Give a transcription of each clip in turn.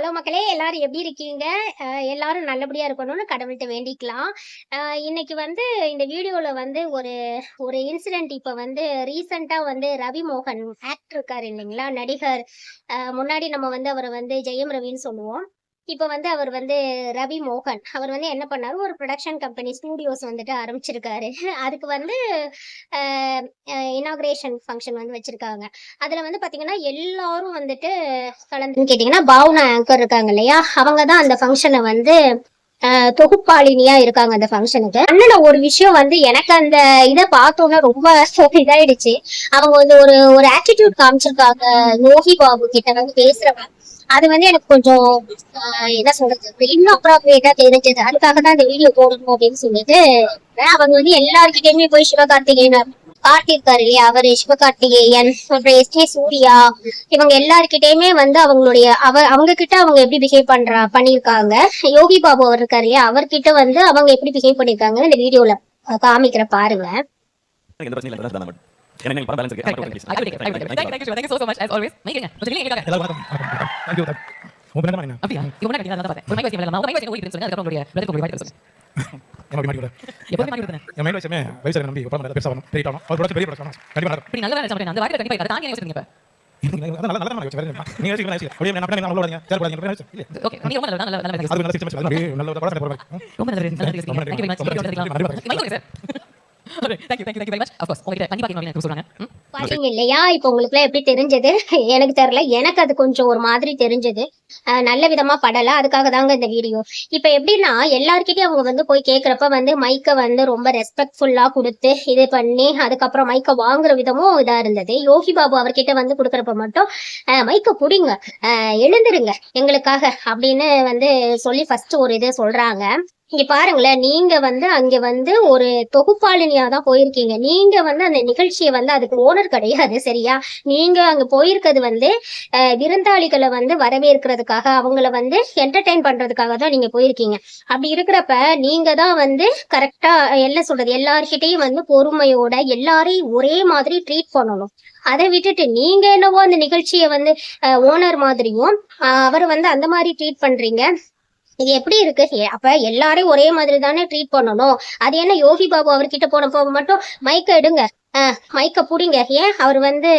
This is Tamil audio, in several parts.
ஹலோ மக்களே, எல்லாரும் எப்படி இருக்கீங்க? எல்லாரும் நல்லபடியா இருக்கணும்னு கடவுள்ட்ட வேண்டிக்கலாம். இன்னைக்கு வந்து இந்த வீடியோல வந்து ஒரு ஒரு இன்சிடென்ட் இப்ப வந்து ரீசென்ட்டா வந்து ரவி மோகன் ஆக்டர் இருக்காரு இல்லைங்களா? நடிகர். முன்னாடி நம்ம வந்து அவர வந்து ஜெயம் ரவின்னு சொல்லுவோம். இப்ப வந்து அவர் வந்து ரவி மோகன். அவர் வந்து என்ன பண்ணாரு, ஒரு புரொடக்ஷன் கம்பெனி ஸ்டூடியோஸ் வந்துட்டு ஆரம்பிச்சிருக்காரு. அதுக்கு வந்து அ இனாகுரேஷன் ஃபங்ஷன் வந்து வச்சிருக்காங்க. அதுல வந்து பாத்தீங்கன்னா, எல்லாரும் வந்துட்டு கலந்துன்னு கேட்டீங்கன்னா, பாவனா ஆங்கர் இருக்காங்க இல்லையா? அவங்க தான் அந்த ஃபங்ஷனை வந்து தொகுப்பாளினியா இருக்காங்க அந்த ஃபங்க்ஷனுக்கு. அண்ணன ஒரு விஷயம் வந்து எனக்கு அந்த இதை பார்த்தோன்னா ரொம்ப இதாயிடுச்சு. அவங்க வந்து ஒரு ஒரு ஆட்டிடியூட் காமிச்சிருக்காங்க யோகி பாபு கிட்ட வந்து பேசுறவங்க. அது வந்து எனக்கு கொஞ்சம் என்ன சொல்றது, இன்னும் அப்ராப்ரியேட்டா தெரிஞ்சது. அதுக்காக தான் இந்த வீடியோ போடணும் அப்படின்னு சொல்லிட்டு அவங்க வந்து எல்லாருக்கிட்டையுமே போய் சிவகார்த்திகேயன் கார்த்தி இருக்காரு இல்லையா, அவரு சிவகார்த்திகேயன், அப்புறம் எஸ்ஜே சூர்யா, இவங்க எல்லாருக்கிட்டையுமே வந்து அவங்க கிட்ட அவங்க எப்படி பிஹேவ் பண்ணிருக்காங்க. யோகி பாபு அவர் இருக்காரு இல்லையா, அவர்கிட்ட வந்து அவங்க எப்படி பிஹேவ் பண்ணிருக்காங்க இந்த வீடியோல காமிக்கிற பாருங்க. பாத்தீங்க இல்லையா, இப்ப உங்களுக்கு எல்லாம் எப்படி தெரிஞ்சது எனக்கு தெரியல. எனக்கு அது கொஞ்சம் ஒரு மாதிரி தெரிஞ்சது. நல்ல விதமா படல. அதுக்காக தாங்க இந்த வீடியோ. இப்ப எப்படின்னா, எல்லார்கிட்டயும் அவங்க வந்து போய் கேக்குறப்ப வந்து மைக்க வந்து ரொம்ப ரெஸ்பெக்ட்ஃபுல்லா கொடுத்து இது பண்ணி, அதுக்கப்புறம் மைக்க வாங்குற விதமும் இதா இருந்தது. யோகி பாபு அவர்கிட்ட வந்து கொடுக்கறப்ப மட்டும் மைக்க புடிங்க, எழுந்துருங்க எங்களுக்காக அப்படின்னு வந்து சொல்லி ஃபர்ஸ்ட் ஒரு இது சொல்றாங்க. இங்க பாருங்களேன், நீங்க வந்து அங்க வந்து ஒரு தொகுப்பாளினியா தான் போயிருக்கீங்க. நீங்க வந்து அந்த நிகழ்ச்சியை வந்து அதுக்கு ஓனர் கிடையாது, சரியா? நீங்க அங்க போயிருக்கிறது வந்து விருந்தாளிகளை வந்து வரவேற்கிறதுக்காக, அவங்கள வந்து என்டர்டெயின் பண்றதுக்காக தான் நீங்க போயிருக்கீங்க. அப்படி இருக்கிறப்ப நீங்க தான் வந்து கரெக்டா என்ன சொல்றது, எல்லார்கிட்டையும் வந்து பொறுமையோட எல்லாரையும் ஒரே மாதிரி ட்ரீட் பண்ணணும். அதை விட்டுட்டு நீங்க என்னவோ அந்த நிகழ்ச்சியை வந்து ஓனர் மாதிரியும் அவர் வந்து அந்த மாதிரி ட்ரீட் பண்றீங்க. இது எப்படி இருக்கு? அப்ப எல்லாரையும் ஒரே மாதிரி தானே ட்ரீட் பண்ணணும். அது என்ன யோகி பாபு அவர்கிட்ட போனப்போ மட்டும் மைக்க எடுங்க, மைக்க புடிங்க, ஏன் அவர் வந்து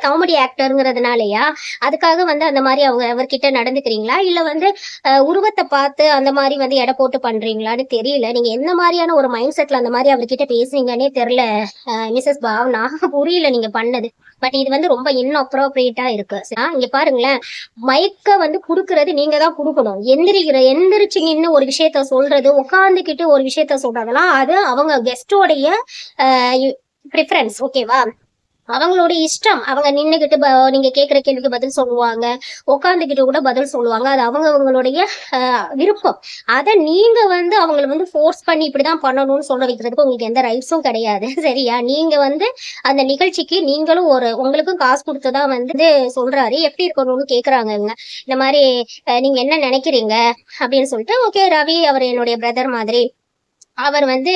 காமெடி ஆக்டருங்கிறதுனாலயா? அதுக்காக வந்து அந்த மாதிரி அவர்கிட்ட நடந்துக்கிறீங்களா, இல்ல வந்து உருவத்தை பார்த்து அந்த மாதிரி வந்து எடை போட்டு பண்றீங்களான்னு தெரியல. நீங்க என்ன மாதிரியான ஒரு மைண்ட் செட்ல அந்த மாதிரி அவர்கிட்ட பேசுறீங்கன்னே தெரியல மிஸ்ஸஸ் பாவனா. புரியல நீங்க பண்ணது. பட் இது வந்து ரொம்ப இன்அப்ரோப்ரியேட்டா இருக்கு. இங்க பாருங்களேன், மைக்க வந்து குடுக்கறது நீங்க தான் குடுக்கணும். எந்திரிச்சு நின்று ஒரு விஷயத்த சொல்றது, உட்காந்துக்கிட்டு ஒரு விஷயத்த சொல்றதெல்லாம் அது அவங்க கெஸ்டோடைய ப்ரிஃபரன்ஸ், ஓகேவா? அவங்களோட இஷ்டம். அவங்க நின்னுகிட்டு நீங்க கேட்குற கேள்விக்கு பதில் சொல்லுவாங்க, உட்காந்துக்கிட்டு கூட பதில் சொல்லுவாங்க. அது அவங்களுடைய விருப்பம். அதை நீங்க வந்து அவங்களை வந்து ஃபோர்ஸ் பண்ணி இப்படிதான் பண்ணணும்னு சொல்ல வைக்கிறதுக்கு உங்களுக்கு எந்த ரைட்ஸும் கிடையாது, சரியா? நீங்க வந்து அந்த நிகழ்ச்சிக்கு நீங்களும் உங்களுக்கும் காசு கொடுத்துதான் வந்து சொல்றாரு, எப்படி இருக்கணும்னு கேக்குறாங்க. இந்த மாதிரி நீங்க என்ன நினைக்கிறீங்க அப்படின்னு சொல்லிட்டு, ஓகே ரவி அவர் என்னுடைய பிரதர் மாதிரி, அவர் வந்து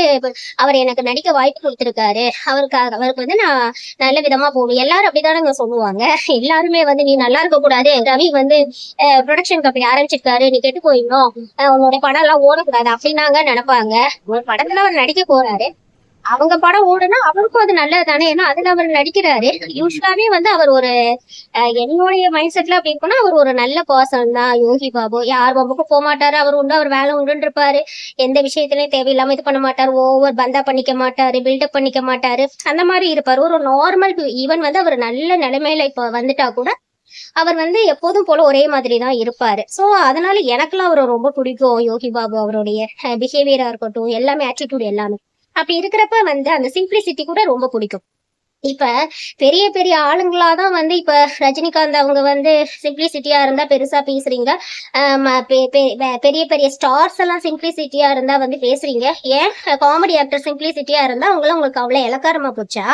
அவர் எனக்கு நடிக்க வாய்ப்பு கொடுத்திருக்காரு, அவருக்கு வந்து நான் நல்ல விதமா போகணும். எல்லாரும் அப்படித்தானங்க சொல்லுவாங்க. எல்லாருமே வந்து நீ நல்லா இருக்க கூடாது, ரவி வந்து ப்ரொடக்ஷன் கம்பெனி ஆரம்பிச்சிருக்காரு, நீ கெட்டு போயிடணும், உன்னோட படம் எல்லாம் ஓடக்கூடாது அப்படின்னாங்க நினைப்பாங்க. ஒரு படத்துல அவர் நடிக்க போறாரு, அவங்க படம் ஓடுனா அவருக்கும் அது நல்லது தானே, ஏன்னா அதுல அவர் நடிக்கிறாரு. யூஸ்வலாவே வந்து அவர் ஒரு என்னுடைய மைண்ட் செட்ல அப்படி இருக்குன்னா, அவர் ஒரு நல்ல பர்சன் தான் யோகி பாபு. யார் பாபுக்கும் போக மாட்டாரு, அவர் உண்டு அவர் வேலை உண்டுன்னு இருப்பாரு. எந்த விஷயத்திலயும் தேவையில்லாம இது பண்ண மாட்டாரு, ஓவர் பந்தா பண்ணிக்க மாட்டாரு, பில்டப் பண்ணிக்க மாட்டாரு, அந்த மாதிரி இருப்பாரு. ஒரு நார்மல் ஈவன் வந்து அவர் நல்ல நிலைமையில இப்ப வந்துட்டா கூட அவர் வந்து எப்போதும் போல ஒரே மாதிரி தான் இருப்பாரு. சோ அதனால எனக்குலாம் அவரை ரொம்ப பிடிக்கும். யோகி பாபு அவருடைய பிஹேவியரா இருக்கட்டும், எல்லாமே ஆட்டிடியூட் எல்லாமே. அப்படி இருக்கிறப்ப வந்து அந்த சிம்பிளிசிட்டி கூட ரொம்ப பிடிக்கும். இப்ப பெரிய பெரிய ஆளுங்களாதான் வந்து இப்ப ரஜினிகாந்த் அவங்க வந்து சிம்பிளிசிட்டியா இருந்தா பெருசா பேசுறீங்க. பெரிய பெரிய ஸ்டார்ஸ் எல்லாம் சிம்பிளிசிட்டியா இருந்தா வந்து பேசுறீங்க. ஏன் காமெடி ஆக்டர் சிம்பிளிசிட்டியா இருந்தா உங்களுக்கு அவ்வளவு இலக்காரமா போச்சா?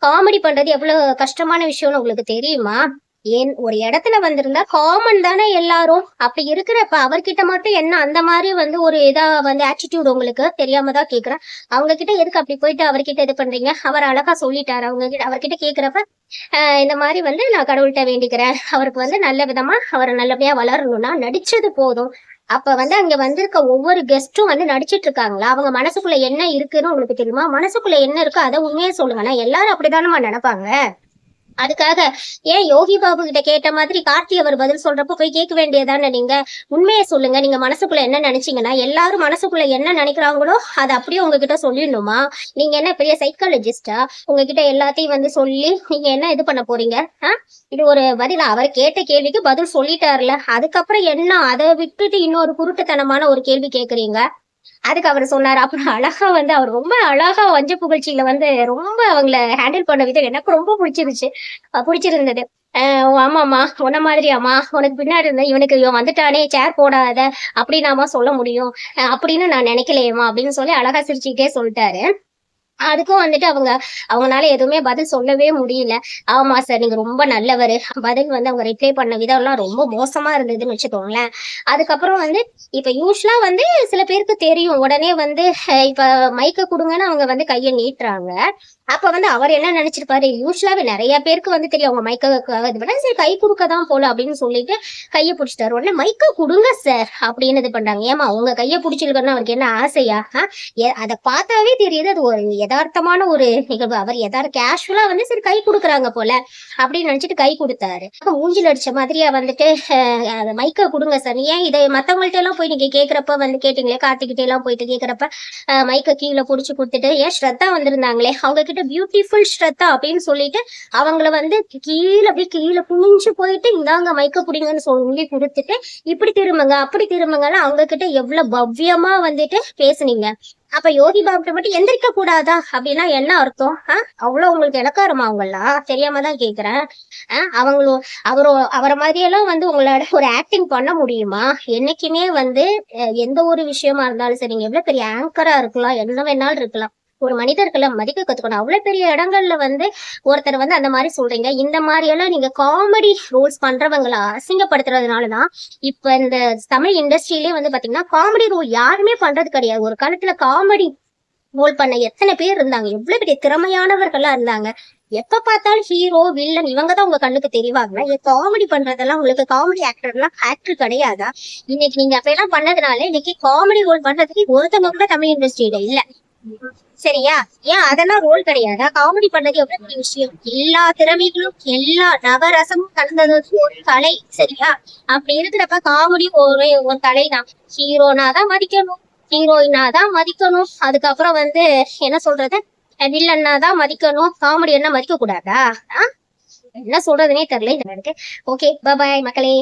காமெடி பண்றது எவ்வளவு கஷ்டமான விஷயம்னு உங்களுக்கு தெரியுமா? ஏன் ஒரு இடத்துல வந்திருந்தா காமன் தானே எல்லாரும். அப்படி இருக்கிறப்ப அவர்கிட்ட மட்டும் என்ன அந்த மாதிரி வந்து ஒரு இதா வந்து ஆட்டிடியூட் உங்களுக்கு தெரியாம தான் கேக்குறேன். அவங்க கிட்ட எதுக்கு அப்படி போயிட்டு அவர்கிட்ட இது பண்றீங்க? அவர் அழகா சொல்லிட்டாரு. அவங்க கிட்ட அவர்கிட்ட கேக்குறப்ப இந்த மாதிரி வந்து நான் கடவுள்கிட்ட வேண்டிக்கிறேன், அவருக்கு வந்து நல்ல விதமா அவரை நல்லபடியா வளரணும்னா நடிச்சது போதும். அப்ப வந்து அங்க வந்திருக்க ஒவ்வொரு கெஸ்டும் வந்து நடிச்சிட்டு இருக்காங்களா? அவங்க மனசுக்குள்ள என்ன இருக்குன்னு உங்களுக்கு தெரியுமா? மனசுக்குள்ள என்ன இருக்கோ அதை உண்மையே சொல்லுங்க. நான் எல்லாரும் அப்படிதானமா நினைப்பாங்க. அதுக்காக ஏன் யோகி பாபு கிட்ட கேட்ட மாதிரி கார்த்தி அவர் பதில் சொல்றப்ப போய் கேட்க வேண்டியதானே? நீங்க உண்மையை சொல்லுங்க. நீங்க மனசுக்குள்ள என்ன நினைச்சீங்கன்னா எல்லாரும் மனசுக்குள்ள என்ன நினைக்கிறாங்களோ அதை அப்படியே உங்ககிட்ட சொல்லிடணுமா? நீங்க என்ன பெரிய சைக்காலஜிஸ்டா? உங்ககிட்ட எல்லாத்தையும் வந்து சொல்லி நீங்க என்ன இது பண்ண போறீங்க? இது ஒரு பதிலா? அவர் கேட்ட கேள்விக்கு பதில் சொல்லிட்டாருல, அதுக்கப்புறம் என்ன அதை விட்டுட்டு இன்னொரு குருட்டுத்தனமான ஒரு கேள்வி கேக்குறீங்க? அதுக்கு அவர் சொன்னாரு. அப்புறம் அழகா வந்து அவர் ரொம்ப அழகா வஞ்ச புகழ்ச்சியில வந்து ரொம்ப அவங்கள ஹேண்டில் பண்ண விதம் எனக்கு ரொம்ப பிடிச்சிருந்தது. ஆமாம்மா, உன்ன மாதிரியாம்மா, உனக்கு பின்னாடி இருந்த இவனுக்கு இவன் வந்துட்டானே, சேர் போடாத அப்படின்னாமா சொல்ல முடியும், அப்படின்னு நான் நினைக்கலையேம்மா அப்படின்னு சொல்லி அழகா சிரிச்சுக்கிட்டே சொல்லிட்டாரு. அதுக்கும் வந்துட்டு அவங்கனால எதுவுமே பதில் சொல்லவே முடியல. ஆமா சார், நீங்க ரொம்ப நல்லவரு. பதில் வந்து அவங்க ரிப்ளை பண்ண விதம் எல்லாம் ரொம்ப மோசமா இருந்ததுன்னு வச்சுக்கோங்களேன். அதுக்கப்புறம் வந்து இப்ப யூஸ்வலா வந்து சில பேருக்கு தெரியும். உடனே வந்து இப்ப மைக்க கொடுங்கன்னு அவங்க வந்து கையை நீட்டுறாங்க. அப்ப வந்து அவர் என்ன நினைச்சிருப்பாரு? யூஸ்வலாவே நிறைய பேருக்கு வந்து தெரியும் அவங்க மைக்க இது பண்ண, சரி கை கொடுக்கதான் போல அப்படின்னு சொல்லிட்டு கையை பிடிச்சிட்டாரு. உடனே மைக்க கொடுங்க சார் அப்படின்னு இது பண்றாங்க. ஏமா உங்க கையை பிடிச்சிருக்கன்னு அவருக்கு என்ன ஆசையா? அதை பார்த்தாவே தெரியுது அது ஒரு யதார்த்தமான ஒரு நிகழ்வு. அவர் கேஷுவலா வந்து சரி கை கொடுக்குறாங்க போல அப்படின்னு நினைச்சிட்டு கை கொடுத்தாரு. மூஞ்சில் அடிச்ச மாதிரியா வந்துட்டு மைக்க கொடுங்க சார். ஏன் இதை மத்தவங்கள்ட்ட எல்லாம் போய் நீங்க கேக்குறப்ப வந்து கேட்டீங்களே, கார்த்திகிட்ட எல்லாம் போயிட்டு கேக்குறப்ப மைக்க கீழே புடிச்சு கொடுத்துட்டு, ஏன் ஸ்ரத்தா வந்திருந்தாங்களே அவங்க கிட்ட பியூட்டிஃபுல் ஸ்ரத்தா அப்படின்னு சொல்லிட்டு அவங்கள வந்து அப்படியே கீழே குனிஞ்சு போயிட்டு இந்தாங்க மைக்க பிடிங்கன்னு சொல்லி கொடுத்துட்டு இப்படி திரும்புங்க அப்படி திரும்புங்கன்னு அவங்க கிட்ட எவ்வளவு பவ்யமா வந்துட்டு பேசுனீங்க. அப்ப யோகி பாபுட்ட மட்டும் எந்திரிக்க கூடாதா அப்படின்னா என்ன அர்த்தம்? அவ்வளவு உங்களுக்கு இலக்காரமா? அவங்களாம் தெரியாம தான் கேக்குறேன். அவங்களும் அவரை மாதிரியெல்லாம் வந்து உங்களோட ஒரு ஆக்டிங் பண்ண முடியுமா? என்னைக்குமே வந்து எந்த ஒரு விஷயமா இருந்தாலும் சரி, நீங்க எவ்வளவு பெரிய ஆங்கரா இருக்கலாம், என்ன வேணாலும் இருக்கலாம், ஒரு மனிதர்களை மதிக்க கத்துக்கணும். அவ்வளவு பெரிய இடங்கள்ல வந்து ஒருத்தர் வந்து அந்த மாதிரி சொல்றீங்க. இந்த மாதிரி எல்லாம் நீங்க காமெடி ரோல்ஸ் பண்றவங்களை அசிங்கப்படுத்துறதுனாலதான் இப்ப இந்த தமிழ் இண்டஸ்ட்ரியிலே வந்து பாத்தீங்கன்னா காமெடி ரோல் யாருமே பண்றது கிடையாது. ஒரு காலத்துல காமெடி ரோல் பண்ண எத்தனை பேர் இருந்தாங்க, எவ்வளவு பெரிய திறமையானவர்களா இருந்தாங்க. எப்ப பார்த்தாலும் ஹீரோ வில்லன் இவங்கதான் உங்க கண்ணுக்கு தெரிவாங்க. காமெடி பண்றதெல்லாம் உங்களுக்கு காமெடி ஆக்டர் கிடையாதா? இன்னைக்கு நீங்க அப்படியெல்லாம் பண்ணதுனால இன்னைக்கு காமெடி ரோல் பண்றதுக்கு ஒருத்தவங்க கூட தமிழ் இண்டஸ்ட்ரியில இல்ல. சரியா? ஏன் அதெல்லாம் ரோல் கிடையாதா? காமெடி பண்ணது எவ்வளவு பெரிய விஷயம். எல்லா திறமைகளும் எல்லா நவரசமும் கலந்தது ஒரு கலை. சரியா? அப்படி இருக்கிறப்ப காமெடி ஒரு கலை தான். ஹீரோனா தான் மதிக்கணும், ஹீரோயினா தான் மதிக்கணும், அதுக்கப்புறம் வந்து என்ன சொல்றது, வில்லன்னா தான் மதிக்கணும், காமெடி என்ன மதிக்க கூடாதா? என்ன சொல்றதுன்னே தெரியல எனக்கு. ஓகே, பாய் மக்களே.